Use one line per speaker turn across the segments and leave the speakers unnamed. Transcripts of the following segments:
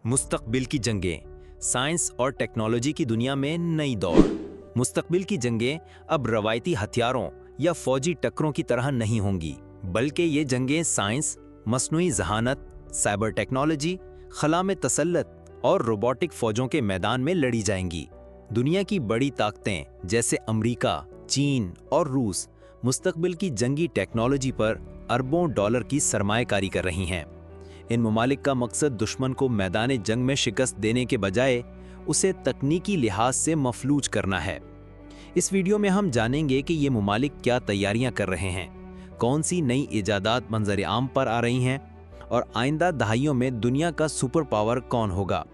मुस्तकबिल की जंगें, साइंस और टेक्नोलॉजी की दुनिया में नई दौड़। मुस्तकबिल की जंगें अब रवायती हथियारों या फौजी टक्करों की तरह नहीं होंगी, बल्कि ये जंगें साइंस, मस्नुई जहानत, साइबर टेक्नोलॉजी, खला में तसल्लुत और रोबोटिक फौजों के मैदान में लड़ी जाएंगी। दुनिया की बड़ी ताकतें जैसे अमेरिका, चीन और रूस मुस्तकबिल की जंगी टेक्नोलॉजी पर अरबों डॉलर की सरमायाकारी कर रही हैं। इन ममालिक का मकसद दुश्मन को मैदान जंग में शिकस्त देने के बजाय उसे तकनीकी लिहाज से मफलूज करना है। इस वीडियो में हम जानेंगे कि ये ममालिक क्या तैयारियां कर रहे हैं, कौन सी नई इजादात मंजर आम पर आ रही हैं और आइंदा दहाइयों में दुनिया का सुपर पावर कौन होगा।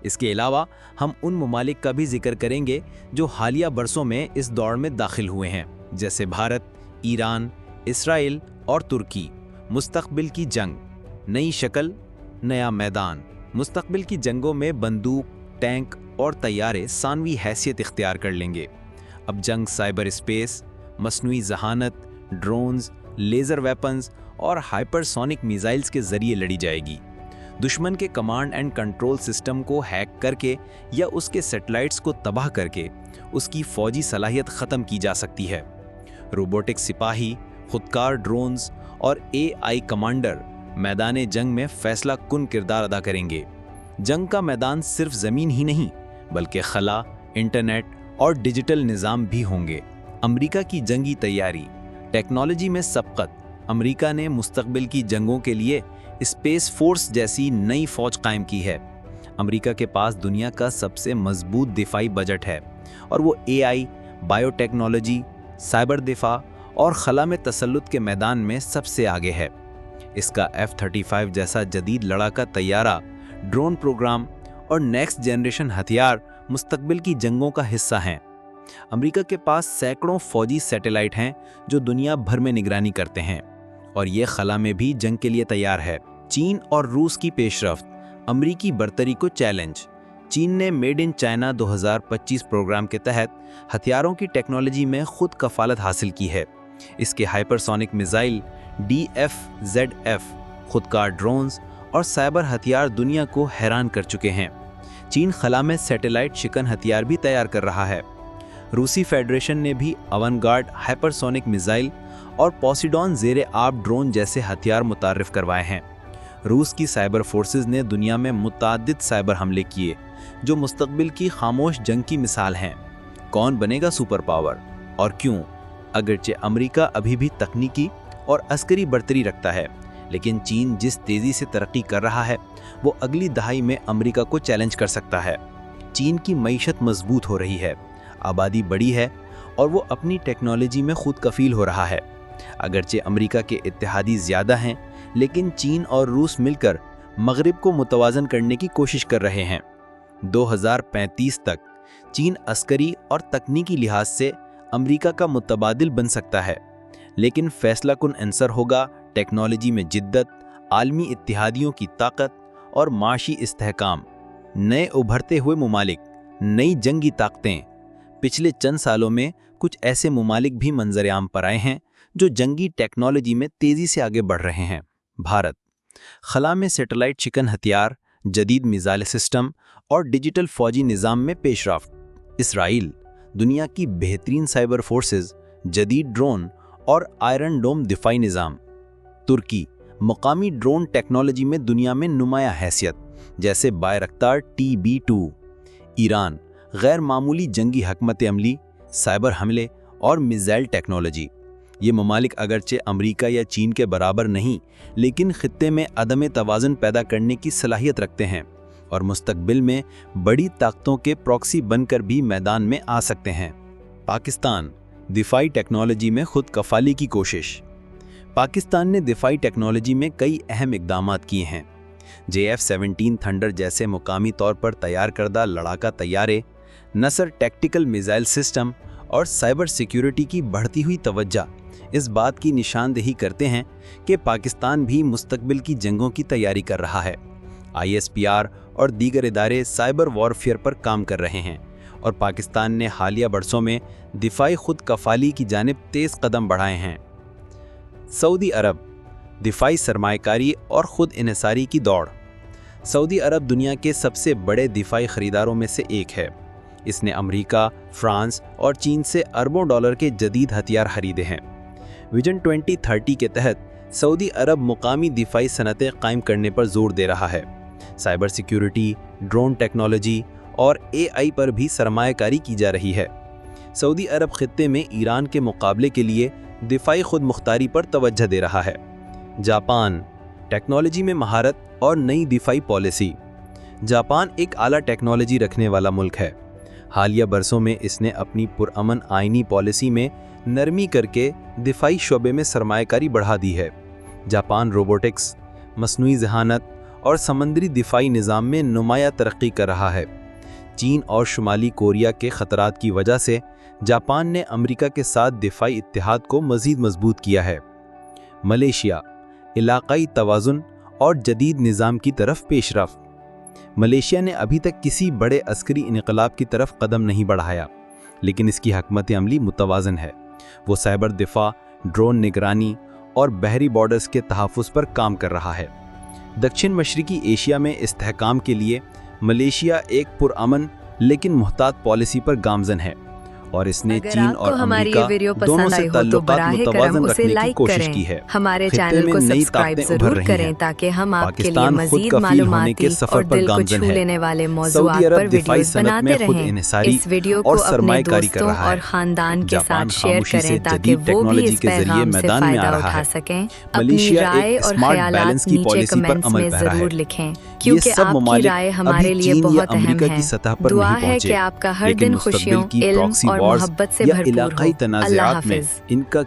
इसके अलावा हम उन ममालिक का भी जिक्र करेंगे जो हालिया बरसों में इस दौड़ में दाखिल हुए हैं, जैसे भारत, ईरान, इसराइल और तुर्की। मुस्तकबिल की जंग, नई शक्ल, नया मैदान। मुस्तकबिल की जंगों में बंदूक, टैंक और तैयारे सानवी हैसियत इख्तियार कर लेंगे। अब जंग साइबर स्पेस, मस्नुई जहानत, ड्रोन्स, लेज़र वेपन्स और हाइपरसोनिक मिसाइल्स के जरिए लड़ी जाएगी। दुश्मन के कमांड एंड कंट्रोल सिस्टम को हैक करके या उसके सैटेलाइट्स को तबाह करके उसकी फौजी सलाहियत ख़त्म की जा सकती है। रोबोटिक सिपाही, खुदकार ड्रोन्स और AI कमांडर मैदान जंग में फैसला कुन किरदार अदा करेंगे। जंग का मैदान सिर्फ ज़मीन ही नहीं, बल्कि खला, इंटरनेट और डिजिटल निज़ाम भी होंगे। अमेरिका की जंगी तैयारी, टेक्नोलॉजी में सबकत। अमेरिका ने मुस्तकबिल की जंगों के लिए स्पेस फोर्स जैसी नई फौज कायम की है। अमेरिका के पास दुनिया का सबसे मजबूत दिफाई बजट है और वो AI, बायोटेक्नोलॉजी, साइबर दिफा और खला में तसल्लुत के मैदान में सबसे आगे है। इसका F-35 जैसा जदीद लड़ाका तैयारा, ड्रोन प्रोग्राम और नेक्स्ट जनरेशन हथियार मुस्तकबिल की जंगों का हिस्सा हैं। अमेरिका के पास सैकड़ों फौजी सैटेलाइट हैं जो दुनिया भर में निगरानी करते हैं और ये खला में भी जंग के लिए तैयार है। चीन और रूस की पेशरफ्त, अमेरिकी बरतरी को चैलेंज। चीन ने मेड इन चाइना 2025 प्रोग्राम के तहत हथियारों की टेक्नोलॉजी में खुद कफालत हासिल की है। इसके हाइपरसोनिक मिसाइल DF-ZF, खुदकार ड्रोन्स और साइबर हथियार दुनिया को हैरान कर चुके हैं। चीन खला में सैटेलाइट शिकन हथियार भी तैयार कर रहा है। रूसी फेडरेशन ने भी अवनगार्ड हाइपरसोनिक मिसाइल और पोसिडॉन ज़ेरे आब ड्रोन जैसे हथियार मुतारिफ करवाए हैं। रूस की साइबर फोर्सेस ने दुनिया में मुताद्दिद साइबर हमले किए जो मुस्तकबिल की खामोश जंग की मिसाल हैं। कौन बनेगा सुपर पावर और क्यों? अगरचे अमेरिका अभी भी तकनीकी और अस्करी बर्तरी रखता है, लेकिन चीन जिस तेज़ी से तरक्की कर रहा है वो अगली दहाई में अमेरिका को चैलेंज कर सकता है। चीन की मईशत मजबूत हो रही है, आबादी बड़ी है और वो अपनी टेक्नोलॉजी में खुद कफील हो रहा है। अगरचे अमेरिका के इत्तेहादी ज़्यादा हैं, लेकिन चीन और रूस मिलकर मगरिब को मुतवाज़न करने की कोशिश कर रहे हैं। 2035 तक चीन अस्करी और तकनीकी लिहाज से अमेरिका का मुतबादिल बन सकता है, लेकिन फैसला कुन अंसर होगा टेक्नोलॉजी में जिद्दत, आलमी इत्तेहादियों की ताकत और माशी इस्तेहकाम। नए उभरते हुए ममालिक, नई जंगी ताकतें। पिछले चंद सालों में कुछ ऐसे ममालिक भी मंजर आम पर आए हैं जो जंगी टेक्नोलॉजी में तेज़ी से आगे बढ़ रहे हैं। भारत, खला में सैटेलाइट शिकन हथियार, जदीद मिसाइल सिस्टम और डिजिटल फौजी निज़ाम में पेशरफ्त। इसराइल, दुनिया की बेहतरीन साइबर फोर्सेस, जदीद ड्रोन और आयरन डोम दिफाई निज़ाम। तुर्की, मकामी ड्रोन टेक्नोलॉजी में दुनिया में नुमाया हैसियत, जैसे बायरक्तार TB2। ईरान, गैर मामूली जंगी हकमत अमली, साइबर हमले और मिसाइल टेक्नोलॉजी। ये ममालिक अगरचे अमेरिका या चीन के बराबर नहीं, लेकिन खित्ते में अदम तवाज़ुन पैदा करने की सलाहियत रखते हैं और मुस्तकबिल में बड़ी ताकतों के प्रॉक्सी बनकर भी मैदान में आ सकते हैं। पाकिस्तान, दिफाई टेक्नोलॉजी में खुद कफाली की कोशिश। पाकिस्तान ने दिफाई टेक्नोलॉजी में कई अहम इक़दामात किए हैं। JF-17 थंडर जैसे मुकामी तौर पर तैयार करदा लड़ाका तैयारे, नसर टैक्टिकल मिसाइल सिस्टम और साइबर सिक्योरिटी की बढ़ती हुई तवज्जो इस बात की निशानदेही करते हैं कि पाकिस्तान भी मुस्तकबिल की जंगों की तैयारी कर रहा है। ISPR और दीगर इदारे साइबर वॉरफेयर पर काम कर रहे हैं और पाकिस्तान ने हालिया बरसों में दिफाई खुद कफाली की जानिब तेज़ कदम बढ़ाए हैं। सऊदी अरब, दिफाई सरमायाकारी और खुद इन्हिसारी की दौड़।
سعودی عرب دنیا کے سب سے بڑے دفاعی خریداروں میں سے ایک ہے۔ اس نے امریکہ، فرانس اور چین سے اربوں ڈالر کے جدید ہتھیار خریدے ہیں۔ ویژن 2030 کے تحت سعودی عرب مقامی دفاعی صنعتیں قائم کرنے پر زور دے رہا ہے۔ سائبر سیکیورٹی، ڈرون ٹیکنالوجی اور AI پر بھی سرمایہ کاری کی جا رہی ہے۔ سعودی عرب خطے میں ایران کے مقابلے کے لیے دفاعی خود مختاری پر توجہ دے رہا ہے۔ جاپان، ٹیکنالوجی میں مہارت اور نئی دفاعی پالیسی۔ جاپان ایک اعلیٰ ٹیکنالوجی رکھنے والا ملک ہے۔ حالیہ برسوں میں اس نے اپنی پرامن آئینی پالیسی میں نرمی کر کے دفاعی شعبے میں سرمایہ کاری بڑھا دی ہے۔ جاپان روبوٹکس، مصنوعی ذہانت اور سمندری دفاعی نظام میں نمایاں ترقی کر رہا ہے۔ چین اور شمالی کوریا کے خطرات کی وجہ سے جاپان نے امریکہ کے ساتھ دفاعی اتحاد کو مزید مضبوط کیا ہے۔ ملیشیا، علاقائی توازن اور جدید نظام کی طرف پیش رفت۔ ملیشیا نے ابھی تک کسی بڑے عسکری انقلاب کی طرف قدم نہیں بڑھایا، لیکن اس کی حکمت عملی متوازن ہے۔ وہ سائبر دفاع، ڈرون نگرانی اور بحری بارڈرز کے تحفظ پر کام کر رہا ہے۔ دکشن مشرقی ایشیا میں استحکام کے لیے ملیشیا ایک پرامن لیکن محتاط پالیسی پر گامزن ہے، اور اس نے چین اور امریکہ دونوں سے تعلقات متوازن رکھنے کی کوشش کی ہے۔
ہمارے چینل کو سبسکرائب ضرور کریں تاکہ ہم آپ کے لیے مزید معلوماتی اور دل کو چھو لینے والے موضوعات پر ویڈیوز بناتے رہیں۔ اس ویڈیو کو اپنے دوستوں اور خاندان کے ساتھ شیئر کریں تاکہ وہ بھی اس پیغام سے فائدہ اٹھا سکیں۔ اپنی رائے اور خیالات نیچے کمنٹس میں ضرور لکھیں، کیونکہ آپ کی رائے ہمارے لیے بہت اہم ہے۔ دعا ہے کہ آپ کا ہر دن خوشیوں، علم اور محبت سے بھرپور ہو۔ اللہ حافظ۔
ان کا